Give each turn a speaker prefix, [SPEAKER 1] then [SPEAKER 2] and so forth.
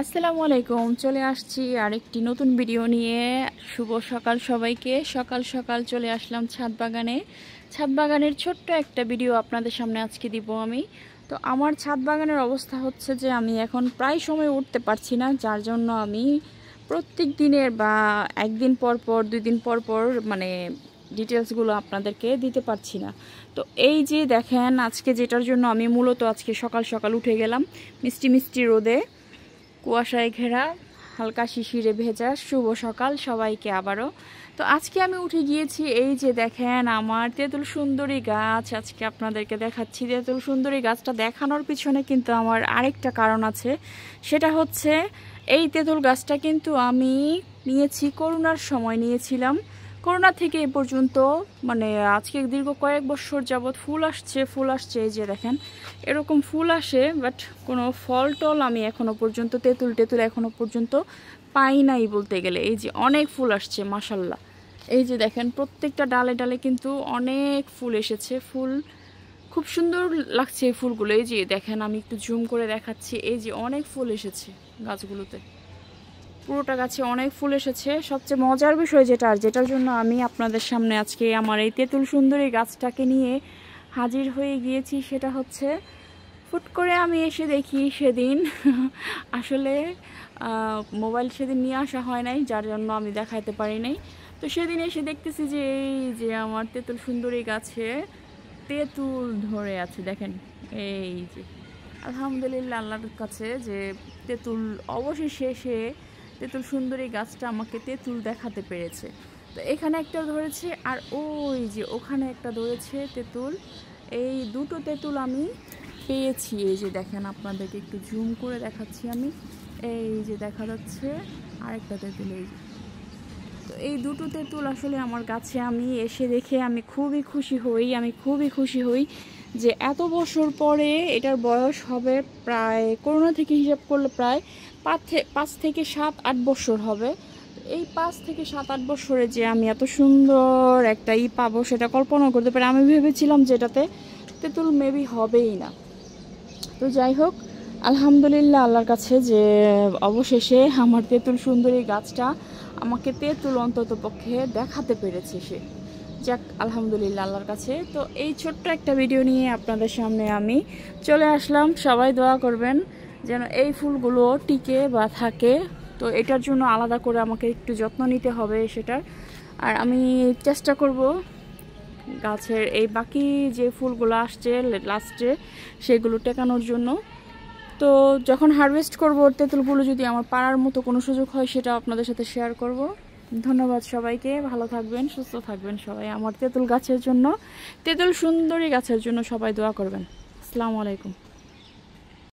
[SPEAKER 1] আসসালামু আলাইকুম, চলে আসছি আরেকটি নতুন ভিডিও নিয়ে। শুভ সকাল সবাইকে। সকাল সকাল চলে আসলাম ছাদ বাগানে। ছাদ বাগানের ছোট্ট একটা ভিডিও আপনাদের সামনে আজকে দিব আমি। তো আমার ছাদ বাগানের অবস্থা হচ্ছে যে আমি এখন প্রায় সময় উঠতে পারছি না, যার জন্য আমি প্রত্যেক দিনের বা একদিন পর পর 2 দিন পর পর ডিটেলসগুলো আপনাদেরকে দিতে পারছি না। তো এই যে দেখেন, আজকে যেটার জন্য আমি মূলত আজকে সকাল সকাল উঠে গেলাম, মিষ্টি মিষ্টি রোদে, কুয়াশায় ঘেরা, হালকা শিশিরে ভেজা শুভ সকাল সবাইকে আবারও। তো আজকে আমি উঠে গিয়েছি, এই যে দেখেন আমার তেঁতুল সুন্দরী গাছ আজকে আপনাদেরকে দেখাচ্ছি। তেঁতুল সুন্দরী গাছটা দেখানোর পিছনে কিন্তু আমার আরেকটা কারণ আছে, সেটা হচ্ছে এই তেঁতুল গাছটা কিন্তু আমি নিয়েছি করোনার সময় নিয়েছিলাম। করোনা থেকে এ পর্যন্ত আজকে দীর্ঘ কয়েক বছর যাবৎ ফুল আসছে। এই যে দেখেন এরকম ফুল আসে, বাট কোনো ফল টল আমি এখনো পর্যন্ত তেঁতুল এখনো পর্যন্ত পাই নাই বলতে গেলে। এই যে অনেক ফুল আসছে মাশাল্লাহ। এই যে দেখেন প্রত্যেকটা ডালে ডালে কিন্তু অনেক ফুল এসেছে, ফুল খুব সুন্দর লাগছে এই ফুলগুলো। এই যে দেখেন আমি একটু জুম করে দেখাচ্ছি, এই যে অনেক ফুল এসেছে গাছগুলোতে, পুরোটা গাছে অনেক ফুল এসেছে। সবচেয়ে মজার বিষয় যেটার জন্য আমি আপনাদের সামনে আজকে আমার এই তেঁতুল সুন্দরী গাছটাকে নিয়ে হাজির হয়ে গিয়েছি, সেটা হচ্ছে ফুট করে আমি এসে দেখি সেদিন আসলে মোবাইল সেদিন নিয়ে আসা হয় নাই, যার জন্য আমি দেখাতে পারি নাই। তো সেদিন এসে দেখতেছি যে এই যে আমার তেঁতুল সুন্দরী গাছে তেঁতুল ধরে আছে। দেখেন এই যে আলহামদুলিল্লাহ আল্লাহর কাছে যে তেঁতুল অবশেষে তেঁতুল সুন্দরী গাছটা আমাকে তেঁতুল দেখাতে পেরেছে। তো এখানে একটা ধরেছে আর ওই যে ওখানে একটা ধরেছে তেঁতুল। এই দুটো তেঁতুল আমি পেয়েছি। এই যে দেখেন আপনাদেরকে একটু জুম করে দেখাচ্ছি আমি, এই যে দেখা যাচ্ছে আরেকটা তেঁতুল। এই তো এই দুটো তেঁতুল আসলে আমার গাছে আমি এসে দেখে আমি খুবই খুশি হই যে এত বছর পরে এটার বয়স হবে প্রায়, করোনা থেকে হিসাব করলে প্রায় 5 থেকে 7-8 বছর হবে। এই 5 থেকে 7-8 বছরে যে আমি এত সুন্দর একটা পাবো সেটা কল্পনা করতে পারি। আমি ভেবেছিলাম যে এটাতে তেঁতুল মেবি হবেই না। তো যাই হোক, আলহামদুলিল্লাহ আল্লাহর কাছে যে অবশেষে আমার তেঁতুল সুন্দরী গাছটা আমাকে তেঁতুল অন্তত পক্ষে দেখাতে পেরেছে সে। যাক আলহামদুলিল্লাহ আল্লাহর কাছে। তো এই ছোট্ট একটা ভিডিও নিয়ে আপনাদের সামনে আমি চলে আসলাম। সবাই দোয়া করবেন যেন এই ফুলগুলো টিকে বা থাকে। তো এটার জন্য আলাদা করে আমাকে একটু যত্ন নিতে হবে সেটার, আর আমি চেষ্টা করব গাছের এই বাকি যে ফুলগুলো আসছে লাস্টে সেগুলো টেকানোর জন্য। তো যখন হারভেস্ট করবো তেঁতুলগুলো, যদি আমার পারার মতো কোনো সুযোগ হয় সেটা আপনাদের সাথে শেয়ার করব। ধন্যবাদ সবাইকে, ভালো থাকবেন, সুস্থ থাকবেন সবাই। আমার তেঁতুল গাছের জন্য, তেঁতুল সুন্দরী গাছের জন্য সবাই দোয়া করবেন। আসসালামু আলাইকুম।